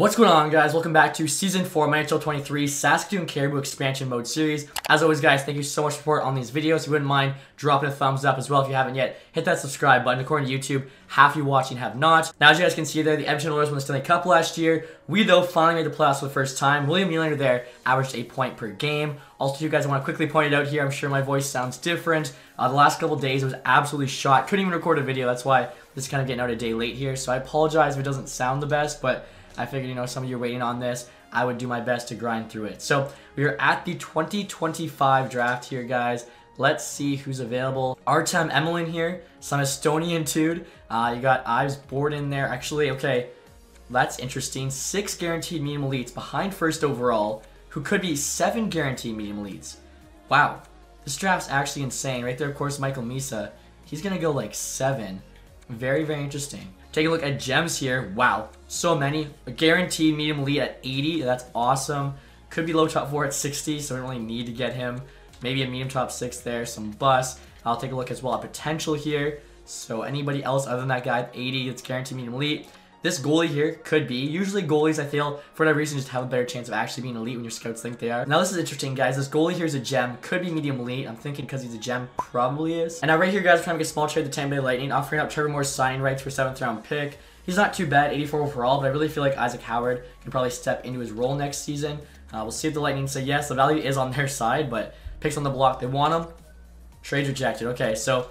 What's going on, guys? Welcome back to Season 4 of my NHL 23 Saskatoon Caribou Expansion Mode Series. As always, guys, thank you so much for support on these videos. If you wouldn't mind dropping a thumbs up as well if you haven't yet. Hit that subscribe button. According to YouTube, half you watching have not. Now, as you guys can see there, the Edmonton Oilers won the Stanley Cup last year. We, though, finally made the playoffs for the first time. William Nylander there averaged a point per game. Also, you guys, I want to quickly point it out here. I'm sure my voice sounds different. The last couple days, it was absolutely shot. Couldn't even record a video. That's why this is kind of getting out a day late here. So I apologize if it doesn't sound the best, but I figured, you know, some of you are waiting on this. I would do my best to grind through it. So we are at the 2025 draft here, guys. Let's see who's available. Artem Emelin here, some Estonian dude. You got Ives Board in there. Actually, okay, that's interesting. 6 guaranteed medium elites behind first overall, who could be 7 guaranteed medium elites. Wow, this draft's actually insane. Right there, of course, Michael Misa. He's gonna go like 7. Very, very interesting. Take a look at gems here. Wow, so many. A guaranteed medium elite at 80. That's awesome. Could be low top 4 at 60, so we don't really need to get him. Maybe a medium top 6 there, some busts. I'll take a look as well at potential here. So anybody else other than that guy at 80 that's guaranteed medium elite. This goalie here could be. Usually goalies, I feel, for whatever reason, just have a better chance of actually being elite when your scouts think they are. Now this is interesting, guys. This goalie here is a gem. Could be medium elite. I'm thinking because he's a gem, probably is. And now right here, guys, we're trying to get a small trade the Tampa Bay Lightning, offering up Trevor Moore's signing rights for 7th round pick. He's not too bad, 84 overall, but I really feel like Isaac Howard can probably step into his role next season. We'll see if the Lightning say yes. The value is on their side, but picks on the block. They want him. Trade rejected. Okay, so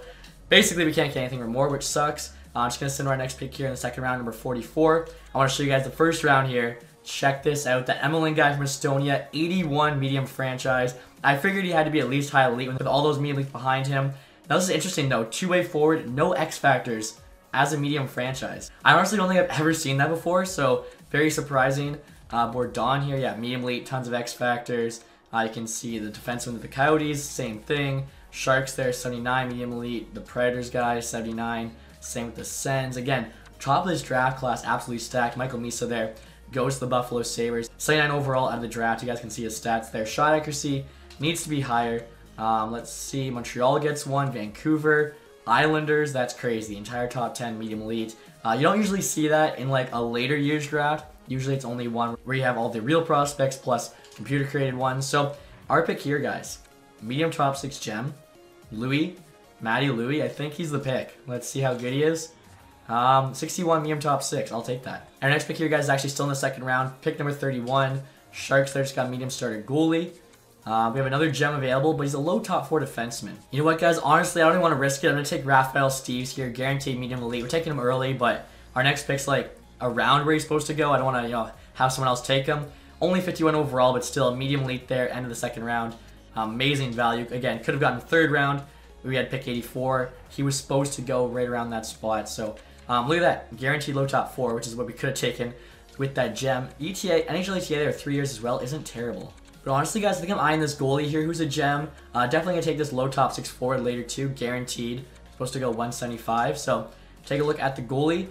basically we can't get anything or more, which sucks. I'm just going to send our next pick here in the second round, number 44. I want to show you guys the first round here. Check this out. The Emelin guy from Estonia, 81 medium franchise. I figured he had to be at least high elite with all those medium elites behind him. Now this is interesting though. Two-way forward, no X factors as a medium franchise. I honestly don't think I've ever seen that before, so very surprising. Bourdon here, yeah, medium elite, tons of X factors. You can see the defenseman of the Coyotes, same thing. Sharks there, 79 medium elite. The Predators guy, 79. Same with the Sens. Again, top of this draft class, absolutely stacked. Michael Misa there goes to the Buffalo Sabres. 79 overall out of the draft. You guys can see his stats there. Shot accuracy needs to be higher. Let's see. Montreal gets one. Vancouver. Islanders. That's crazy. Entire top 10 medium elite. You don't usually see that in like a later year's draft. Usually it's only one where you have all the real prospects plus computer created ones. So our pick here, guys. Medium top 6 gem. Louis. Matty Louis, I think he's the pick. Let's see how good he is. 61 medium top 6. I'll take that. Our next pick here, guys, is actually still in the second round. Pick number 31. Sharks there just got medium starter goalie. We have another gem available, but he's a low top 4 defenseman. You know what, guys? Honestly, I don't even want to risk it. I'm going to take Raphael Steves here, guaranteed medium elite. We're taking him early, but our next pick's like around where he's supposed to go. I don't want to, you know, have someone else take him. Only 51 overall, but still a medium elite there, end of the second round. Amazing value. Again, could have gotten third round. We had pick 84. He was supposed to go right around that spot. So look at that. Guaranteed low top 4, which is what we could have taken with that gem. ETA, NHL ETA there 3 years as well isn't terrible. But honestly, guys, I think I'm eyeing this goalie here who's a gem. Definitely going to take this low top 6 forward later too. Guaranteed. Supposed to go 175. So take a look at the goalie.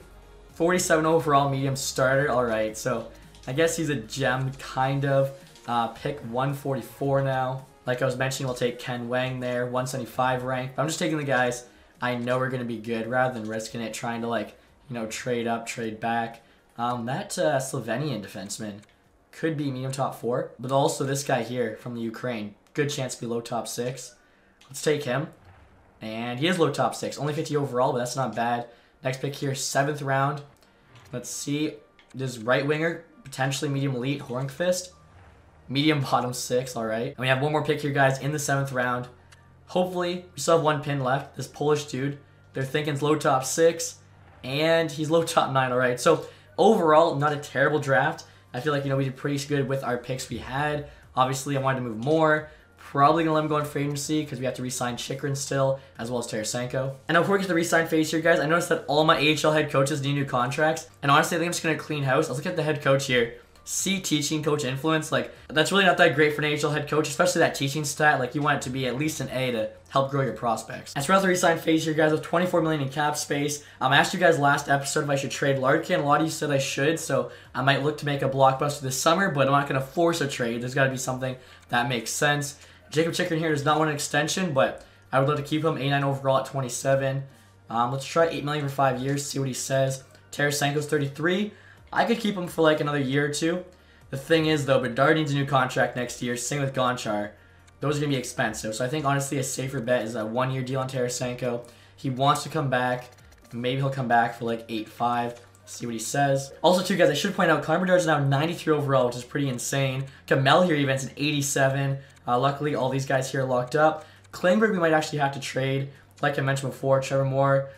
47 overall medium starter. All right. So I guess he's a gem kind of. Pick 144 now. Like I was mentioning, we'll take Ken Wang there, 175 rank. But I'm just taking the guys I know are going to be good rather than risking it, trying to, like, you know, trade up, trade back. That Slovenian defenseman could be medium top 4, but also this guy here from the Ukraine, good chance to be low top 6. Let's take him. And he is low top 6, only 50 overall, but that's not bad. Next pick here, 7th round. Let's see, this right winger, potentially medium elite, Hornqvist. Medium bottom 6, alright. And we have one more pick here, guys, in the 7th round. Hopefully, we still have one pin left. This Polish dude, they're thinking it's low top 6, and he's low top 9, alright. So, overall, not a terrible draft. I feel like, you know, we did pretty good with our picks we had. Obviously, I wanted to move more. Probably going to let him go in free agency because we have to re-sign Chychrun still, as well as Tarasenko. And now before we get to the re-sign phase here, guys, I noticed that all my AHL head coaches need new contracts. And honestly, I think I'm just going to clean house. Let's look at the head coach here. See teaching coach influence, like that's really not that great for an AHL head coach, especially that teaching stat. Like you want it to be at least an A to help grow your prospects. And throughout the re-sign phase here, guys, with 24 million in cap space, I asked you guys last episode if I should trade Larkin. A lot of you said I should, so I might look to make a blockbuster this summer, but I'm not going to force a trade. There's got to be something that makes sense. Jacob Chychrun here does not want an extension, but I would love to keep him. 89 overall at 27. Let's try 8 million for 5 years. See what he says. Tarasenko's 33. I could keep him for like another year or two. The thing is, though, Bedard needs a new contract next year. Same with Gonchar. Those are going to be expensive. So I think, honestly, a safer bet is a 1-year deal on Tarasenko. He wants to come back. Maybe he'll come back for like 8.5. See what he says. Also, too, guys, I should point out, Connor Bedard is now 93 overall, which is pretty insane. Kamel here even is an 87. Luckily, all these guys here are locked up. Klingberg, we might actually have to trade. Like I mentioned before, Trevor Moore,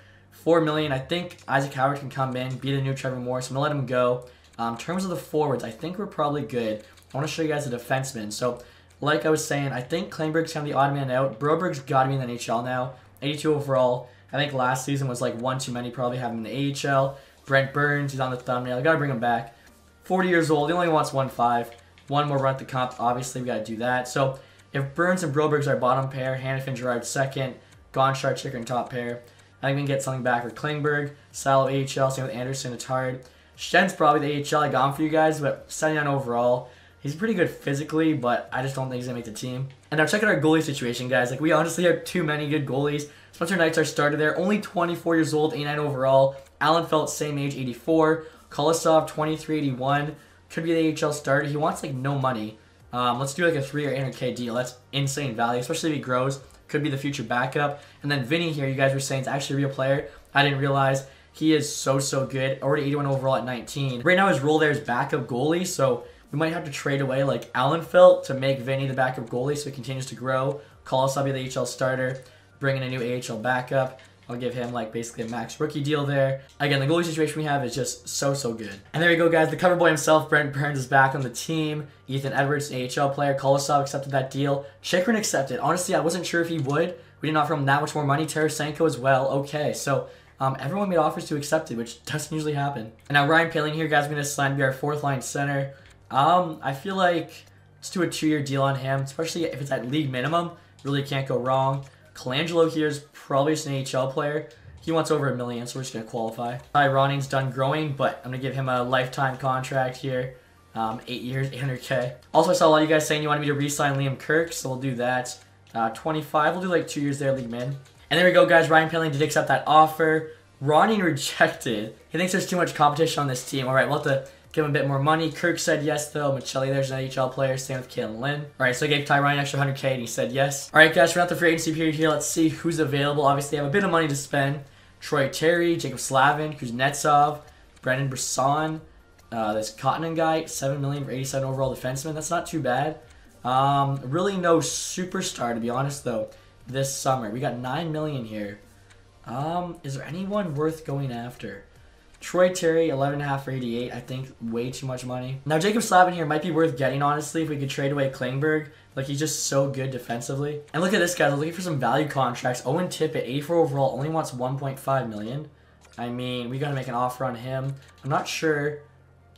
$4 million. I think Isaac Howard can come in, be the new Trevor Moore, so I'm going to let him go. In terms of the forwards, I think we're probably good. I want to show you guys the defensemen. So, like I was saying, I think Klingberg's kind of the odd man out. Broberg's got to be in the NHL now. 82 overall. I think last season was like one too many. Probably have him in the AHL. Brent Burns, he's on the thumbnail. I got to bring him back. 40 years old. He only wants 1.5. One more run at the comp. Obviously, we got to do that. So, if Burns and Broberg's our bottom pair, Hannafin, Gerard second, Gonchar, Chikrin top pair, I think we can get something back for Klingberg. Salo AHL, same with Anderson. It's hard. Shen's probably the AHL. I got him for you guys, but 79 overall. He's pretty good physically, but I just don't think he's going to make the team. And now check out our goalie situation, guys. Like, we honestly have too many good goalies. Spencer Knight's our starter there. Only 24 years old, 89 overall. Allen Felt, same age, 84. Kolosov, 23, 81. Could be the AHL starter. He wants, like, no money. Let's do, like, a 3 or 800K deal. That's insane value, especially if he grows. Could be the future backup. And then Vinny here, you guys were saying, is actually a real player. I didn't realize. He is so good. Already 81 overall at 19. Right now his role there is backup goalie, so we might have to trade away like Allen Felt to make Vinny the backup goalie so he continues to grow. Kolosov be the AHL starter. Bring in a new AHL backup. I'll give him like basically a max rookie deal there. Again, the goalie situation we have is just so good. And there you go, guys. The cover boy himself, Brent Burns, is back on the team. Ethan Edwards, AHL player. Kolosov accepted that deal. Chikrin accepted. Honestly, I wasn't sure if he would. We didn't offer him that much more money. Tarasenko as well. Okay, so everyone made offers to accept it, which doesn't usually happen. And now Ryan Poehling here, guys, going to sign to be our 4th line center. I feel like let's do a 2-year deal on him, especially if it's at league minimum. Really can't go wrong. Colangelo here is probably just an AHL player. He wants over $1 million, so we're just going to qualify. Roning's done growing, but I'm going to give him a lifetime contract here. 8 years, 800K. Also, I saw a lot of you guys saying you wanted me to re-sign Liam Kirk, so we'll do that. 25, we'll do like 2 years there, league min. And there we go, guys. Ryan Poehling did accept that offer. Ronning rejected. He thinks there's too much competition on this team. All right, we'll have to give him a bit more money. Kirk said yes, though. Michelli, there's an AHL player. Same with Kalen Lynn. All right, so I gave Ty Ryan an extra 100K, and he said yes. All right, guys, we're at the free agency period here. Let's see who's available. Obviously, I have a bit of money to spend. Troy Terry, Jacob Slavin, Kuznetsov, Brendan Brisson, this Cottonen guy, $7 million for 87 overall defenseman. That's not too bad. Really no superstar, to be honest, though, this summer. We got $9 million here. Is there anyone worth going after? Troy Terry, 11.5 for 88. I think way too much money. Now, Jacob Slavin here might be worth getting, honestly, if we could trade away Klingberg. Like, he's just so good defensively. And look at this, guys. I'm looking for some value contracts. Owen Tippett, 84 overall, only wants $1.5 million. I mean, we got to make an offer on him. I'm not sure.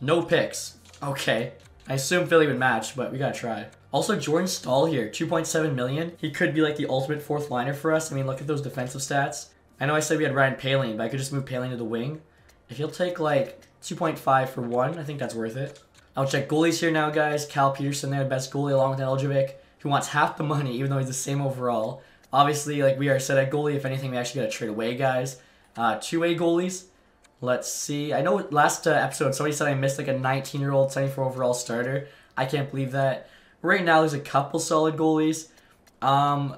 No picks. Okay. I assume Philly would match, but we got to try. Also, Jordan Stahl here, $2.7 million. He could be like the ultimate 4th liner for us. I mean, look at those defensive stats. I know I said we had Ryan Poehling, but I could just move Poehling to the wing. If he'll take like 2.5 for 1, I think that's worth it. I'll check goalies here now, guys. Cal Peterson there, best goalie along with Eljovic, who wants half the money even though he's the same overall. Obviously, like we are set at goalie. If anything, we actually got to trade away, guys. 2-way goalies. Let's see. I know last episode somebody said I missed like a 19-year-old 74 overall starter. I can't believe that. Right now, there's a couple solid goalies. I'm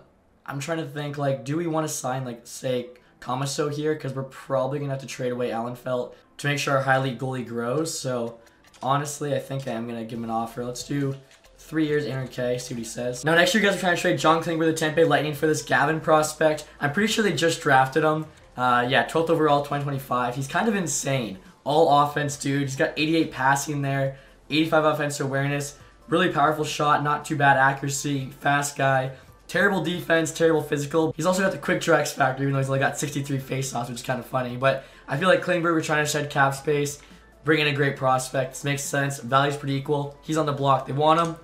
trying to think, like, do we want to sign, like, say, Comiso here? Because we're probably going to have to trade away Allen Felt to make sure our high league goalie grows. So, honestly, I think I am going to give him an offer. Let's do 3 years, 800K, see what he says. Now, next year, guys, we're trying to trade John Klingberg, the Tampa Bay Lightning, for this Gavin prospect. I'm pretty sure they just drafted him. Yeah, 12th overall, 2025. He's kind of insane. All offense, dude. He's got 88 passing there, 85 offensive awareness, really powerful shot, not too bad accuracy, fast guy. Terrible defense, terrible physical. He's also got the quick draw X factor, even though he's only got 63 faceoffs, which is kind of funny. But I feel like Klingberg, we're trying to shed cap space, bring in a great prospect. This makes sense. Value's pretty equal. He's on the block. They want him.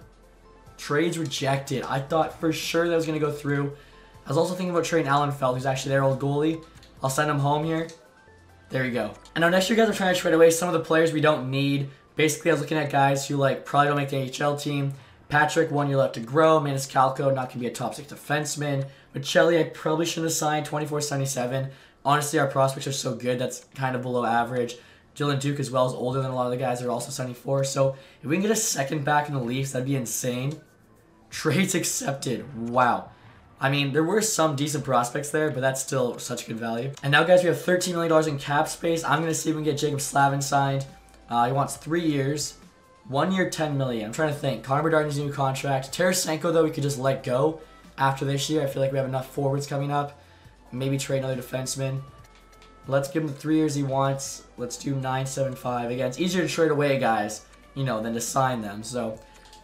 Trades rejected. I thought for sure that was going to go through. I was also thinking about trading Allen Felt, who's actually their old goalie. I'll send him home here. There you go. And now next year, guys, we're trying to trade away some of the players we don't need. Basically, I was looking at guys who like probably don't make the AHL team. Patrick, 1 year left to grow. Maniscalco, not going to be a top 6 defenseman. Michelli, I probably shouldn't have signed, 24.77. Honestly, our prospects are so good, that's kind of below average. Dylan Duke as well is older than a lot of the guys they're also signing for. So if we can get a second back in the Leafs, that'd be insane. Trades accepted. Wow. I mean, there were some decent prospects there, but that's still such good value. And now, guys, we have $13 million in cap space. I'm going to see if we can get Jacob Slavin signed. He wants 3 years. 1 year, $10 million. I'm trying to think. Connor Bedard's new contract. Tarasenko, though, we could just let go after this year. I feel like we have enough forwards coming up. Maybe trade another defenseman. Let's give him the 3 years he wants. Let's do 9.75. Again, it's easier to trade away guys, you know, than to sign them. So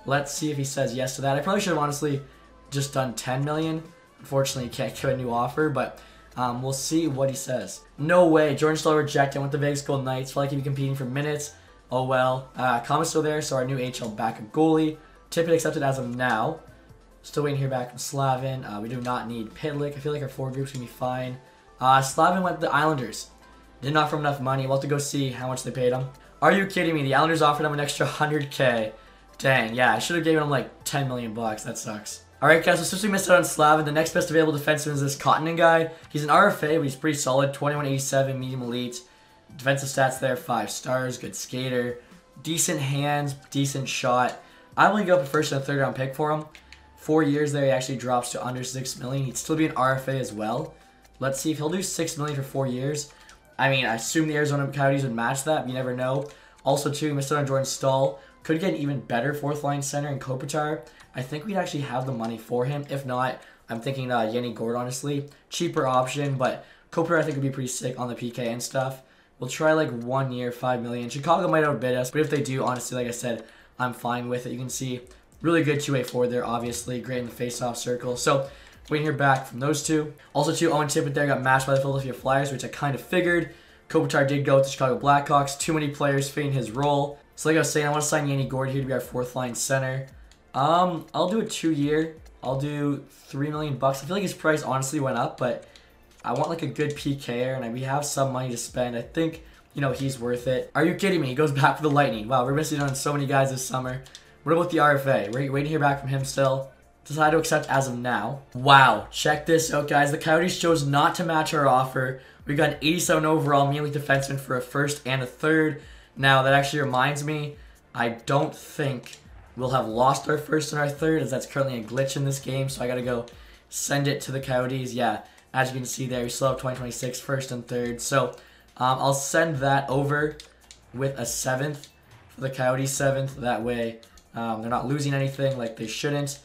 let's see if he says yes to that. I probably should have honestly just done 10 million. Unfortunately, you can't get a new offer, but we'll see what he says. No way. Jordan Staal rejected. Went to Vegas Golden Knights. Felt like he'd be competing for minutes. Oh well. Comment's still there, so our new HL backup goalie. Tippett accepted as of now. Still waiting to hear back from Slavin. We do not need Pitlick. I feel like our forward group's going to be fine. Slavin went to the Islanders. Didn't offer him enough money. We'll have to go see how much they paid him. Are you kidding me? The Islanders offered him an extra 100K. Dang, yeah, I should have given him like 10 million bucks. That sucks. Alright guys, so since we missed out on Slavin, the next best available defenseman is this Kotkaniemi guy. He's an RFA, but he's pretty solid. 2187, medium elite. Defensive stats there, 5 stars, good skater. Decent hands, decent shot. I only go up a first and a third round pick for him. 4 years there, he actually drops to under 6 million. He'd still be an RFA as well. Let's see if he'll do 6 million for 4 years. I mean, I assume the Arizona Coyotes would match that, but you never know. Also, too, missed out on Jordan Staal. Could get an even better fourth line center in Kopitar. I think we'd actually have the money for him. If not, I'm thinking Yanni Gord, honestly. Cheaper option, but Kopitar I think would be pretty sick on the PK and stuff. We'll try like 1 year, 5 million. Chicago might outbid us, but if they do, honestly, like I said, I'm fine with it. You can see really good two-way forward there, obviously. Great in the face-off circle. So, waiting to hear back from those two. Also, too, Owen Tippett there got matched by the Philadelphia Flyers, which I kind of figured. Kopitar did go with the Chicago Blackhawks. Too many players fitting his role. So, like I was saying, I want to sign Yanni Gord here to be our fourth line center. I'll do a 2 year. I'll do $3 million bucks. I feel like his price honestly went up, but I want like a good PKer, and we have some money to spend. I think, you know, he's worth it. Are you kidding me? He goes back for the Lightning. Wow, we're missing on so many guys this summer. What about the RFA? We're waiting to hear back from him still. Decided to accept as of now. Wow, check this out, guys. The Coyotes chose not to match our offer. We got an 87 overall melee defenseman for a first and a third. Now, that actually reminds me, I don't think we'll have lost our first and our third, as that's currently a glitch in this game, so I gotta go send it to the Coyotes. Yeah, as you can see there, we still have 2026 first and third. So, I'll send that over with a 7th for the Coyotes 7th. That way, they're not losing anything like they shouldn't.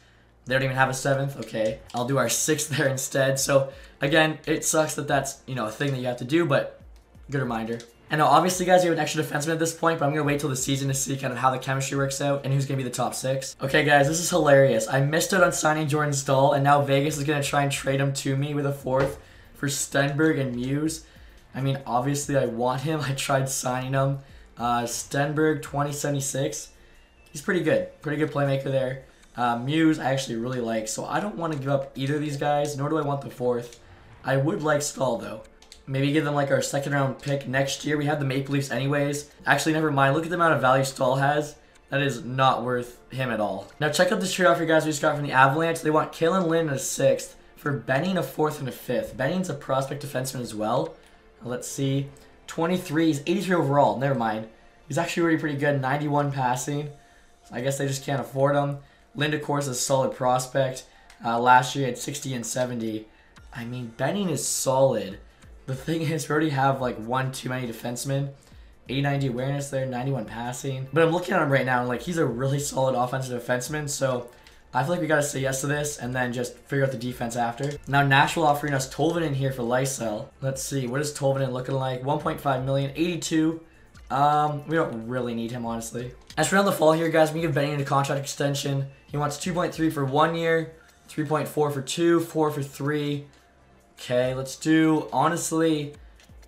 They don't even have a 7th. Okay, I'll do our 6th there instead. So, again, it sucks that that's, you know, a thing that you have to do, but good reminder. And now, obviously, guys, we have an extra defenseman at this point, but I'm going to wait till the season to see kind of how the chemistry works out and who's going to be the top 6. Okay, guys, this is hilarious. I missed out on signing Jordan Staal, and now Vegas is going to try and trade him to me with a 4th for Stenberg and Muse. I mean, obviously, I want him. I tried signing him. Stenberg, 2076. He's pretty good. Pretty good playmaker there. Muse, I actually really like, so I don't want to give up either of these guys, nor do I want the 4th. I would like Staal, though. Maybe give them like our 2nd round pick next year. We have the Maple Leafs anyways. Actually, never mind. Look at the amount of value Staal has. That is not worth him at all. Now, check out this trade offer, guys, we just got from the Avalanche. They want Kalen Lynn a 6th for Benning a 4th and a 5th. Benning's a prospect defenseman as well. Let's see. 23. He's 83 overall. Never mind. He's actually really pretty good. 91 passing. So I guess they just can't afford him. Lind, of course, is a solid prospect. Last year, he had 60 and 70. I mean, Benning is solid. The thing is, we already have like one too many defensemen. 80-90 awareness there, 91 passing. But I'm looking at him right now, and like he's a really solid offensive defenseman. So I feel like we gotta say yes to this, and then just figure out the defense after. Now Nashville offering us Tolvanen here for Lysell. Let's see, what is Tolvanen looking like? 1.5 million, 82. We don't really need him, honestly. As for down the fall here, guys, we give Benning a contract extension. He wants 2.3 for 1 year, 3.4 for 2, 4 for 3. Okay, let's do, honestly,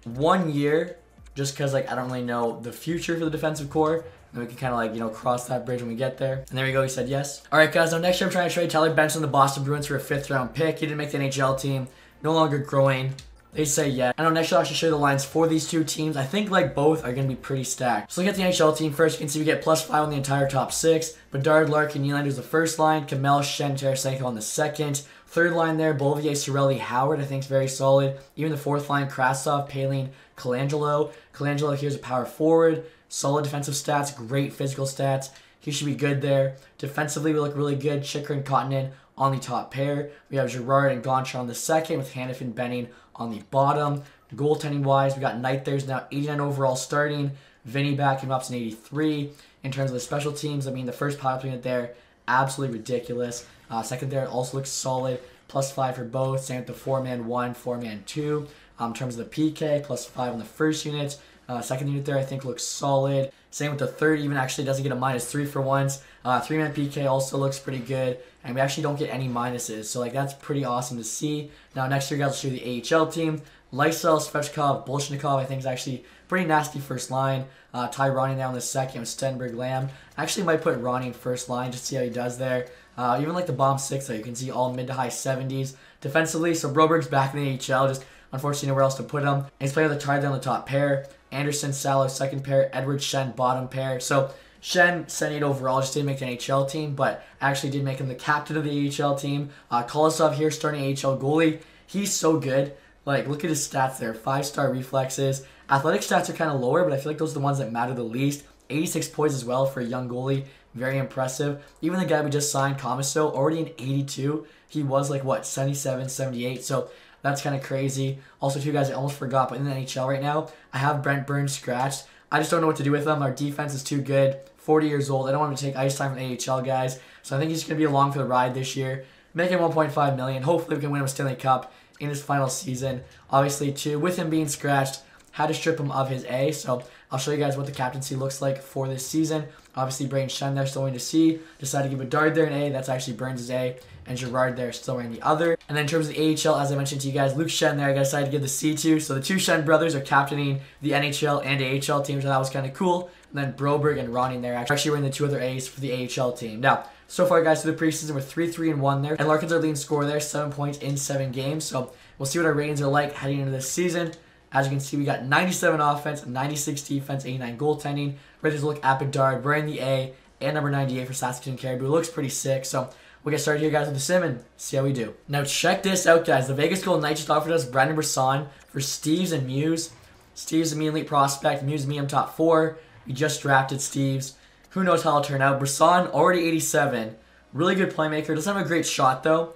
1 year, just because, like, I don't really know the future for the defensive core. And we can kind of, like, you know, cross that bridge when we get there. And there we go, he said yes. All right, guys, now next year I'm trying to trade Tyler Benson to the Boston Bruins for a 5th round pick. He didn't make the NHL team. No longer growing. They say yeah. I know next year I'll actually show you the lines for these two teams. I think, like, both are going to be pretty stacked. So look at the NHL team first. You can see we get +5 on the entire top 6. Bedard, Larkin, Nylander's the first line. Kamel, Shen, Tarasenko on the 2nd. Third line there, Bolivier, Sorelli, Howard, I think is very solid. Even the fourth line, Krasov, Palin, Colangelo. Colangelo here's a power forward. Solid defensive stats, great physical stats. He should be good there. Defensively, we look really good. Chicker and Kotkaniemi on the top pair. We have Girard and Gonchar on the second with Hannafin, Benning on the bottom. Goaltending-wise, we got Knight there's now 89 overall starting. Vinny back, him up to 83. In terms of the special teams, I mean, the first power play unit there, absolutely ridiculous. Second there also looks solid. +5 for both. Same with the 4-man 1, 4-man 2. In terms of the PK, +5 on the first unit. Second unit there, I think, looks solid. Same with the third, even actually doesn't get a -3 for once. 3-man PK also looks pretty good. And we actually don't get any minuses. So, like, that's pretty awesome to see. Now, next year, guys, I'll show you the AHL team. Lysel, Svechkov, Bolshnikov, I think is actually pretty nasty first line. Ty Ronnie now in the second with Stenberg, Lamb. Actually might put Ronnie in first line just to see how he does there. Even like the bomb 6 there, you can see all mid to high 70s. Defensively, so Broberg's back in the AHL, just unfortunately nowhere else to put him. And he's playing with the Ty there on the top pair. Anderson, Salo, second pair. Edward, Shen, bottom pair. So Shen, 78 overall, just didn't make the NHL team, but actually did make him the captain of the AHL team. Kolosov here, starting AHL goalie. He's so good. Like, look at his stats there. 5-star reflexes. Athletic stats are kind of lower, but I feel like those are the ones that matter the least. 86 points as well for a young goalie. Very impressive. Even the guy we just signed, Comiso, already an 82. He was like, what, 77, 78. So that's kind of crazy. Also, two guys I almost forgot, but in the NHL right now, I have Brent Burns scratched. I just don't know what to do with him. Our defense is too good. 40 years old. I don't want him to take ice time from the AHL guys. So I think he's going to be along for the ride this year. Making $1.5 million. Hopefully we can win him a Stanley Cup in his final season. Obviously, too, with him being scratched, had to strip him of his A. So I'll show you guys what the captaincy looks like for this season. Obviously, Braden Shen there still waiting to see. Decided to give Bedard there an A. That's actually Burns' A. And Girard there still wearing the other. And then in terms of the AHL, as I mentioned to you guys, Luke Shen there, I decided to give the C to. So the two Shen brothers are captaining the NHL and AHL teams, so that was kind of cool. And then Broberg and Ronnie there actually wearing the two other A's for the AHL team. Now, so far, guys, through the preseason, we're 3-3-1 there. And Larkin's our leading scorer there, 7 points in 7 games. So we'll see what our ratings are like heading into this season. As you can see, we got 97 offense, 96 defense, 89 goaltending. Ready to look at Bedard, wearing the A, and number 98 for Saskatoon Caribou. Looks pretty sick. So we'll get started here, guys, with the sim and see how we do. Now, check this out, guys. The Vegas Golden Knights just offered us Brandon Brisson for Steves and Muse. Steves, a elite prospect. Muse, medium top 4. We just drafted Steves. Who knows how it'll turn out. Brisson, already 87. Really good playmaker. Doesn't have a great shot, though.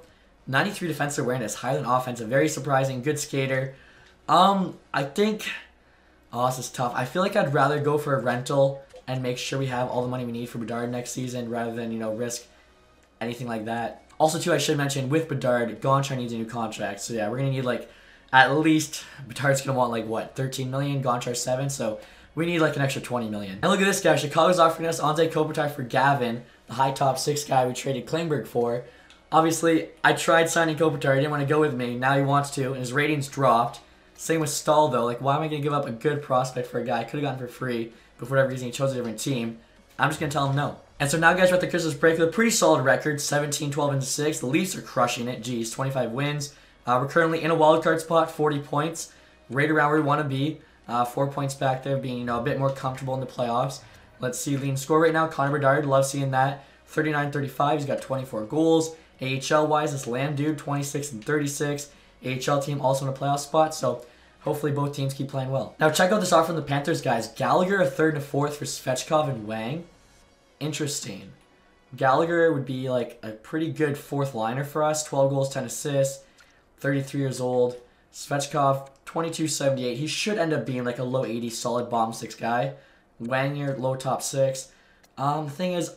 93 defensive awareness. Higher than offensive. Very surprising. Good skater. I think... Oh, this is tough. I feel like I'd rather go for a rental and make sure we have all the money we need for Bedard next season rather than, you know, risk anything like that. Also, too, I should mention, with Bedard, Gonchar needs a new contract. So, yeah, we're going to need, like, at least... Bedard's going to want, like, what, 13 million? Gonchar 7, so... We need like an extra 20 million. And look at this guy. Chicago's offering us Anze Kopitar for Gavin, the high top 6 guy we traded Klingberg for. Obviously, I tried signing Kopitar. He didn't want to go with me. Now he wants to, and his ratings dropped. Same with Stahl, though. Like, why am I going to give up a good prospect for a guy I could have gotten for free, but for whatever reason he chose a different team? I'm just going to tell him no. And so now, guys, we're at the Christmas break with a pretty solid record, 17, 12, and 6. The Leafs are crushing it. Geez, 25 wins. We're currently in a wildcard spot, 40 points. Right around where we want to be. 4 points back there, being, you know, a bit more comfortable in the playoffs. Let's see leading score right now. Connor Bedard, love seeing that. 39-35. He's got 24 goals. AHL-wise, this Lamb dude, 26 and 36. AHL team also in a playoff spot, so hopefully both teams keep playing well. Now check out this offer from the Panthers, guys. Gallagher, a third and a fourth for Svechkov and Wang. Interesting. Gallagher would be like a pretty good fourth liner for us. 12 goals, 10 assists. 33 years old. Svechkov, 22.78. He should end up being like a low 80 solid bottom 6 guy. Wagner, low top 6. The thing is,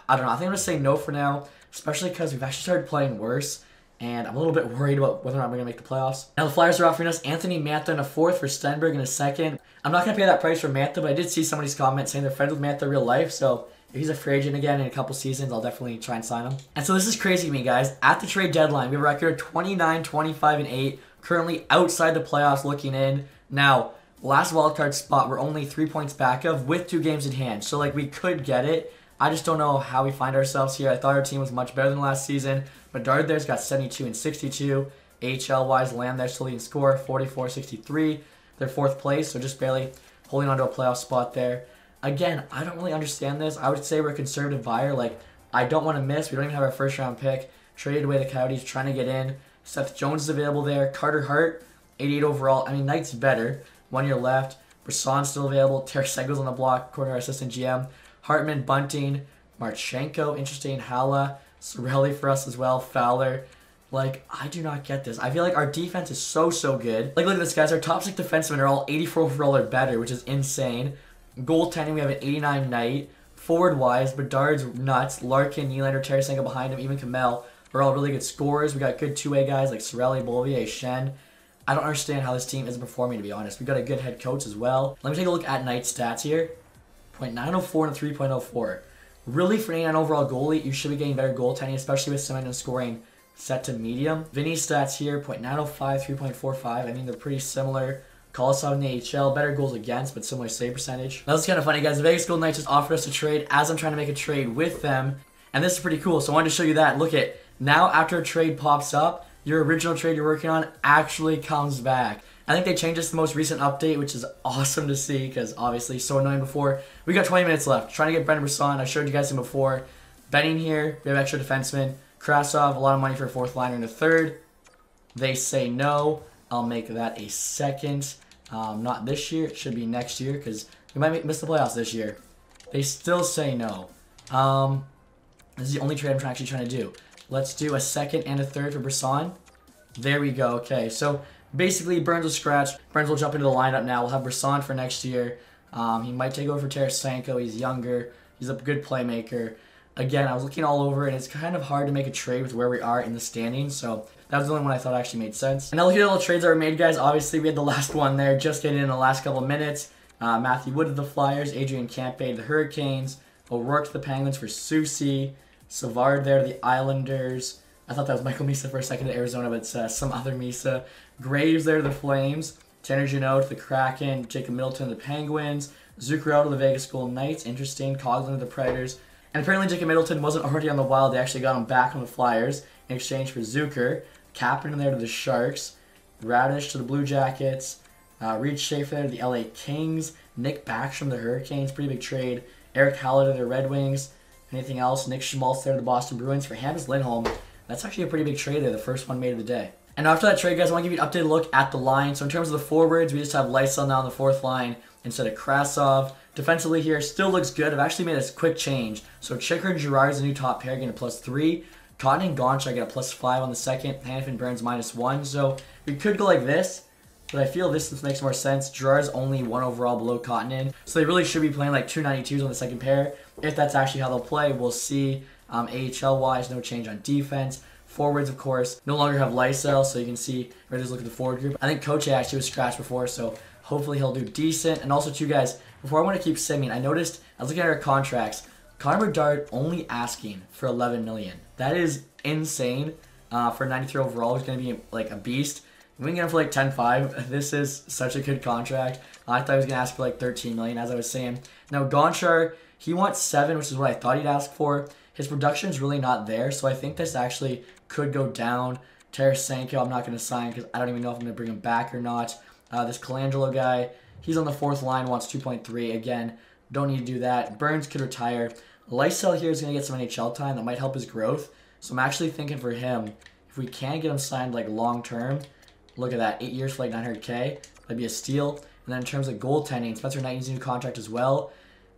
I don't know. I think I'm going to say no for now, especially because we've actually started playing worse, and I'm a little bit worried about whether or not we're going to make the playoffs. Now the Flyers are offering us Anthony Mantha in a fourth for Stenberg in a second. I'm not going to pay that price for Mantha, but I did see somebody's comment saying they're friends with Mantha in real life, so if he's a free agent again in a couple seasons, I'll definitely try and sign him. And so this is crazy to me, guys. At the trade deadline, we have a record of 29, 25, and 8. Currently outside the playoffs looking in. Now, last wildcard spot we're only 3 points back of with 2 games in hand. So, like, we could get it. I just don't know how we find ourselves here. I thought our team was much better than last season. Bedard there's got 72 and 62. AHL-wise, Lamb there's still leading score, 44-63. They're 4th place, so just barely holding on to a playoff spot there. Again, I don't really understand this. I would say we're a conservative buyer. Like, I don't want to miss. We don't even have our first-round pick. Traded away the Coyotes, trying to get in. Seth Jones is available there. Carter Hart, 88 overall. I mean, Knight's better. 1 year left. Brasson's still available. Tarasenko's on the block, corner assistant GM. Hartman, Bunting, Marchenko, interesting. Hala, Sorelli for us as well. Fowler. Like, I do not get this. I feel like our defense is so good. Like, look at this, guys. Our top 6 defensemen are all 84 overall or better, which is insane. Goaltending, we have an 89 Knight. Forward-wise, Bedard's nuts. Larkin, Nylander, Tarasenko behind him, even Kamel are all really good scorers. We got good two-way guys like Sorelli, Beauvillier, Shen. I don't understand how this team isn't performing, to be honest. We got a good head coach as well. Let me take a look at Knight's stats here. .904 and 3.04. Really, for an 89 overall goalie, you should be getting better goaltending, especially with Simmons scoring set to medium. Vinny's stats here, .905, 3.45. I mean, they're pretty similar. Kolosov in the AHL, better goals against, but similar save percentage. That was kind of funny, guys. The Vegas Golden Knights just offered us a trade as I'm trying to make a trade with them. And this is pretty cool, so I wanted to show you that. Look at, now after a trade pops up, your original trade you're working on actually comes back. I think they changed this to the most recent update, which is awesome to see, because obviously so annoying before. We got 20 minutes left. Trying to get Brendan Brisson. I showed you guys him before. Benning here. We have extra defensemen. Krasov, a lot of money for a fourth liner and a third. They say no. I'll make that a second. Not this year. It should be next year, because we might miss the playoffs this year. They still say no. This is the only trade I'm actually trying to do. Let's do a second and a third for Brisson. There we go. Okay, so basically Burns will scratch. Burns will jump into the lineup now. We'll have Brisson for next year. He might take over for Tarasenko. He's younger. He's a good playmaker. Again, I was looking all over, and it's kind of hard to make a trade with where we are in the standings, so that was the only one I thought actually made sense. And now looking at all the trades that were made, guys, obviously we had the last one there, just getting in the last couple of minutes. Matthew Wood to the Flyers, Adrian Campe to the Hurricanes, O'Rourke to the Penguins for Soucy, Savard there to the Islanders. I thought that was Michael Misa for a second to Arizona, but it's some other Misa. Graves there to the Flames, Tanner Jeannot to the Kraken, Jacob Middleton to the Penguins, Zuccarello to the Vegas Golden Knights, interesting, Coughlin to the Predators. And apparently Jacob Middleton wasn't already on the Wild. They actually got him back on the Flyers in exchange for Zucker. Kapanen there to the Sharks. Radish to the Blue Jackets. Reed Schaefer there to the LA Kings. Nick Backstrom to the Hurricanes. Pretty big trade. Eric Haller to the Red Wings. Anything else? Nick Schmaltz there to the Boston Bruins for Hampus Lindholm. That's actually a pretty big trade there. The first one made of the day. And after that trade, guys, I want to give you an updated look at the line. So in terms of the forwards, we just have Lysell now on the fourth line instead of Krasov. Defensively here, still looks good. I've actually made a quick change. So Chicker and Girard is the new top pair, getting a +3. Cotton and Gaunch, I get a +5 on the second. Hanifin Burns -1. So we could go like this, but I feel this makes more sense. Girard's only 1 overall below Cotton. So they really should be playing like 292s on the second pair. If that's actually how they'll play, we'll see. AHL-wise, no change on defense. Forwards, of course, no longer have Lysell, so you can see, or just look at the forward group. I think Coach actually was scratched before, so hopefully he'll do decent. And also, too, guys, before I want to keep simming, I noticed, I was looking at our contracts, Connor Bedard only asking for $11 million. That is insane for 93 overall. He's going to be like a beast. We can get him for like 10.5. This is such a good contract. I thought he was going to ask for like 13 million, as I was saying. Now, Gonchar, he wants 7, which is what I thought he'd ask for. His production's really not there, so I think this actually could go down. Tarasenko, I'm not going to sign because I don't even know if I'm going to bring him back or not. This Colangelo guy, he's on the fourth line, wants 2.3. Again, don't need to do that. Burns could retire. Lysell here is going to get some NHL time. That might help his growth. So I'm actually thinking for him, if we can get him signed like long term, look at that, 8 years for like 900K. That'd be a steal. And then in terms of goaltending, Spencer Knight needs a new contract as well.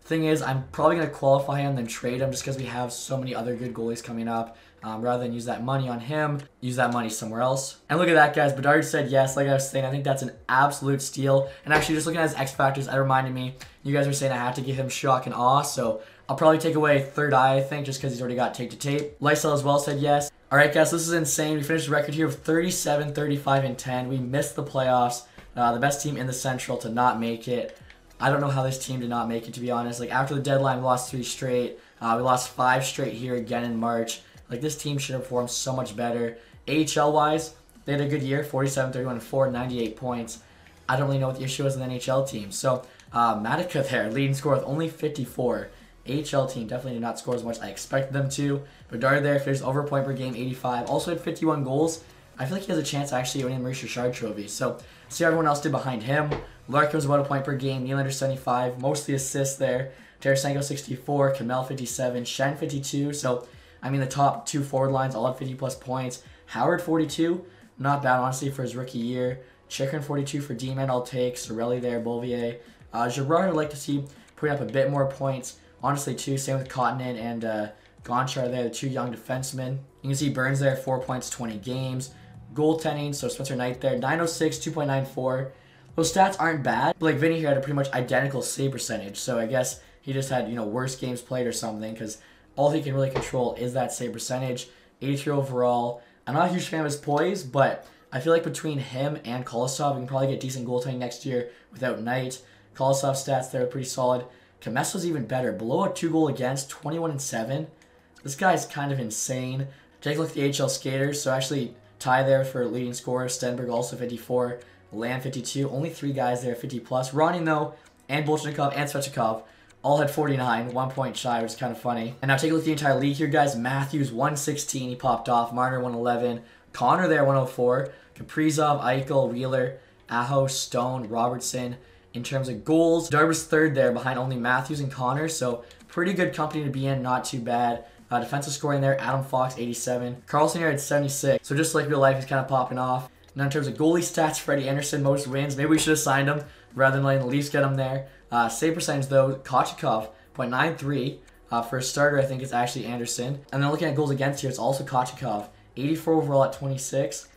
Thing is, I'm probably going to qualify him then trade him just because we have so many other good goalies coming up. Rather than use that money on him, use that money somewhere else. And look at that, guys. Bedard said yes. Like I was saying, I think that's an absolute steal. And actually, just looking at his X factors, that reminded me, you guys were saying I had to give him shock and awe. So I'll probably take away third eye, I think, just because he's already got tape to tape. Lysell as well said yes. All right, guys, this is insane. We finished the record here with 37, 35, and 10. We missed the playoffs. The best team in the Central to not make it. I don't know how this team did not make it, to be honest. Like, after the deadline, we lost 3 straight. We lost 5 straight here again in March. Like, this team should have performed so much better. AHL-wise, they had a good year, 47, 31, and 4, 98 points. I don't really know what the issue is with the NHL team. So, Matica there, leading score with only 54. AHL team definitely did not score as much as I expected them to. Bedard there finished over point per game, 85. Also had 51 goals. I feel like he has a chance actually winning the Maurice Richard Trophy. So, see how everyone else did behind him. Larkin was about a point per game. Nylander 75. Mostly assists there. Tarasenko 64. Kamel 57. Shen 52. So, I mean, the top 2 forward lines all had 50+ points. Howard 42, not bad honestly for his rookie year. Chikrin 42 for D-man, I'll take. Sorelli there, Bouvier. Girard I'd like to see putting up a bit more points. Honestly too, same with Cottonin and Gonchar there, the 2 young defensemen. You can see Burns there, 4 points, 20 games. Goaltending, so Spencer Knight there, 906, 2.94. Those stats aren't bad, but like Vinny here had a pretty much identical save percentage, so I guess he just had, worse games played or something, because all he can really control is that save percentage. 83 overall. I'm not a huge fan of his poise, but I feel like between him and Kolosov, we can probably get decent goaltending next year without Knight. Kolosov's stats there are pretty solid. Kamesa's even better. Below a 2 goal against, 21-7. This guy's kind of insane. Take a look at the AHL skaters. So actually, tie there for leading scorer. Stenberg also 54. Lamb 52. Only 3 guys there 50+. Ronnie, though, and Bolshnikov and Svechnikov all had 49, 1 point shy, which is kind of funny. And now take a look at the entire league here, guys. Matthews 116, he popped off. Marner 111. Connor there 104. Kaprizov, Eichel, Wheeler, Aho, Stone, Robertson. In terms of goals, Darby's 3rd there behind only Matthews and Connor, so pretty good company to be in, not too bad. Defensive scoring there, Adam Fox 87. Carlson here at 76, so just like real life, he's kind of popping off. Now in terms of goalie stats, Freddie Anderson, most wins. Maybe we should have signed him rather than letting the Leafs get him there. Save percentage though, Kochetkov, .93. For a starter, I think it's actually Anderson. And then looking at goals against here, it's also Kochetkov. 84 overall at 26.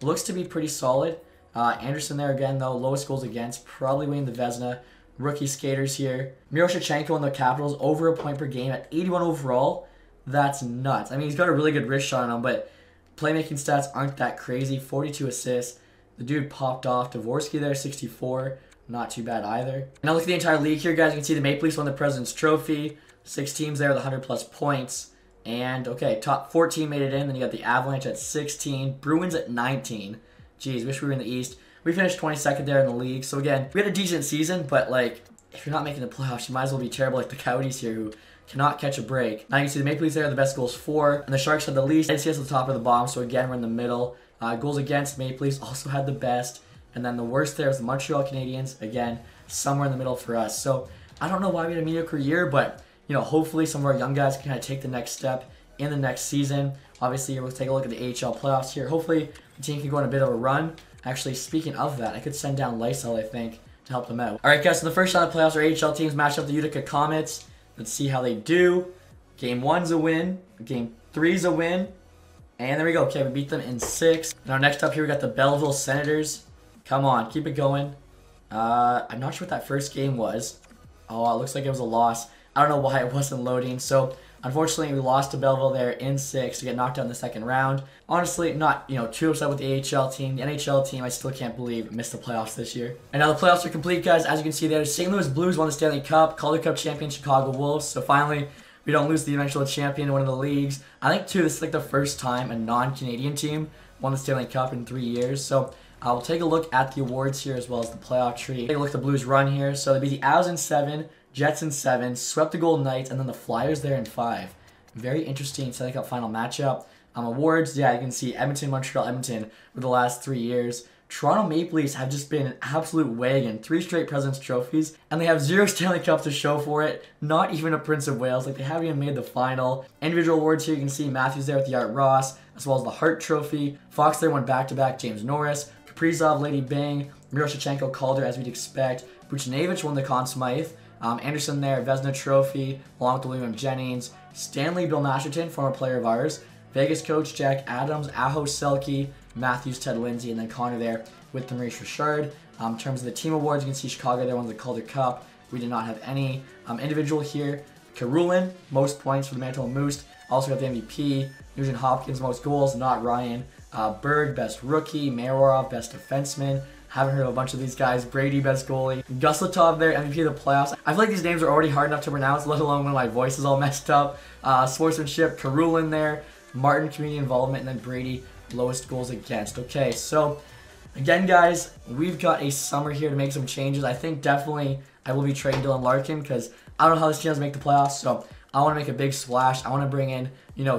Looks to be pretty solid. Anderson there again, though, lowest goals against, probably winning the Vezina. Rookie skaters here. Miroshnichenko in the Capitals, over a point per game at 81 overall. That's nuts. I mean, he's got a really good wrist shot on him, but playmaking stats aren't that crazy. 42 assists. The dude popped off. Dvorsky there, 64. Not too bad either. Now look at the entire league here, guys. You can see the Maple Leafs won the President's Trophy. 6 teams there with 100+ points. And, okay, top 14 made it in. Then you got the Avalanche at 16. Bruins at 19. Jeez, wish we were in the East. We finished 22nd there in the league. So again, we had a decent season, but like, if you're not making the playoffs, you might as well be terrible like the Coyotes here who cannot catch a break. Now you can see the Maple Leafs there are the best goals for, and the Sharks had the least. NCS at the top of the bottom, so again, we're in the middle. Goals against, Maple Leafs also had the best. And then the worst there is the Montreal Canadiens. Again, somewhere in the middle for us. So I don't know why we had a mediocre year, but hopefully some of our young guys can kind of take the next step in the next season. Obviously, we'll take a look at the AHL playoffs here. Hopefully, the team can go on a bit of a run. Actually, speaking of that, I could send down Lysel, I think, to help them out. All right, guys, so the first round of playoffs, our AHL teams match up the Utica Comets. Let's see how they do. Game 1's a win. Game 3's a win. And there we go. Okay, we beat them in 6. Now, next up here, we got the Belleville Senators. Come on, keep it going. I'm not sure what that first game was. Oh, it looks like it was a loss. I don't know why it wasn't loading. So, unfortunately, we lost to Belleville there in 6 to get knocked out in the second round. Honestly, not too upset with the AHL team. The NHL team, I still can't believe missed the playoffs this year. And now the playoffs are complete, guys. As you can see there, St. Louis Blues won the Stanley Cup. Calder Cup champion Chicago Wolves. So finally, we don't lose the eventual champion in one of the leagues. I think, too, this is like the first time a non-Canadian team won the Stanley Cup in 3 years. So we'll take a look at the awards here as well as the playoff tree. Take a look at the Blues run here. So they beat the Avs in 7, Jets in 7, swept the Golden Knights, and then the Flyers there in 5. Very interesting Stanley Cup final matchup. Awards, yeah, you can see Edmonton, Montreal, Edmonton for the last 3 years. Toronto Maple Leafs have just been an absolute wagon. 3 straight President's Trophies, and they have 0 Stanley Cups to show for it. Not even a Prince of Wales. Like, they haven't even made the final. Individual awards here, you can see Matthews there with the Art Ross, as well as the Hart Trophy. Fox there won back-to-back James Norris. Kaprizov, Lady Bing. Miroshnichenko, Calder, as we'd expect. Buchnevich won the Conn Smythe. Anderson there, Vezina Trophy, along with William Jennings. Stanley Bill Masterton, former player of ours. Vegas coach Jack Adams, Aho Selke, Matthews, Ted Lindsay, and then Connor there with the Maurice Richard. In terms of the team awards, you can see Chicago there won the Calder Cup. We did not have any. Individual here, Karulin, most points for the Manitoba Moose. Also got the MVP. Nugent Hopkins, most goals, not Ryan. Berg, best rookie. Mayorov, best defenseman. Haven't heard of a bunch of these guys. Brady, best goalie. Gus Letov there, MVP of the playoffs. I feel like these names are already hard enough to pronounce, let alone when my voice is all messed up. Sportsmanship, Karulin there. Martin, community involvement, and then Brady, lowest goals against. Okay, so again, guys, we've got a summer here to make some changes. I think definitely I will be trading Dylan Larkin because I don't know how this team does make the playoffs, so I want to make a big splash. I want to bring in,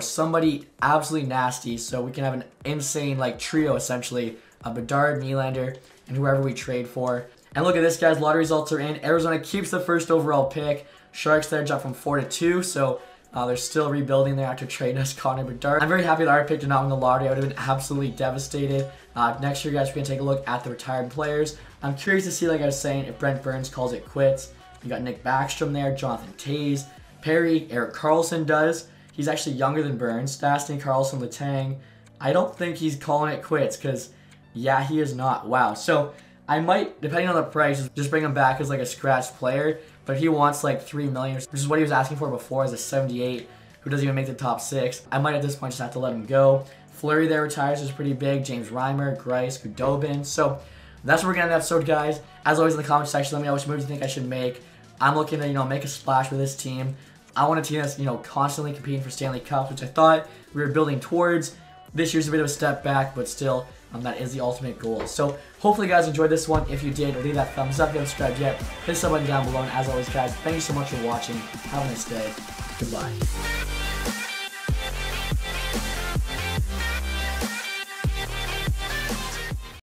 somebody absolutely nasty so we can have an insane, trio, essentially. Bedard, Nylander, and whoever we trade for. And look at this, guys. Lottery results are in. Arizona keeps the first overall pick. Sharks there jump from 4 to 2, so They're still rebuilding there after trading us Connor Bedard. I'm very happy that our pick did not win the lottery. I would have been absolutely devastated. Next year, guys, we're going to take a look at the retired players. I'm curious to see, like I was saying, if Brent Burns calls it quits. You got Nick Backstrom there, Jonathan Toews, Perry, Erik Karlsson does. He's actually younger than Burns. Stastny, Karlsson, Letang. I don't think he's calling it quits because, yeah, he is not. Wow. So I might, depending on the price, just bring him back as like a scratch player. But if he wants like $3 million, which is what he was asking for before as a 78 who doesn't even make the top 6, I might at this point just have to let him go. Fleury there retires is pretty big. James Reimer, Grice, Gudobin. So that's where we're going to end the episode, guys. As always, in the comment section, let me know which moves you think I should make. I'm looking to, make a splash with this team. I want a team that's, constantly competing for Stanley Cups, which I thought we were building towards. This year's a bit of a step back, but still, that is the ultimate goal. So hopefully, you guys enjoyed this one. If you did, leave that thumbs up. If you haven't subscribed yet, hit the sub button down below. And as always, guys, thank you so much for watching. Have a nice day. Goodbye.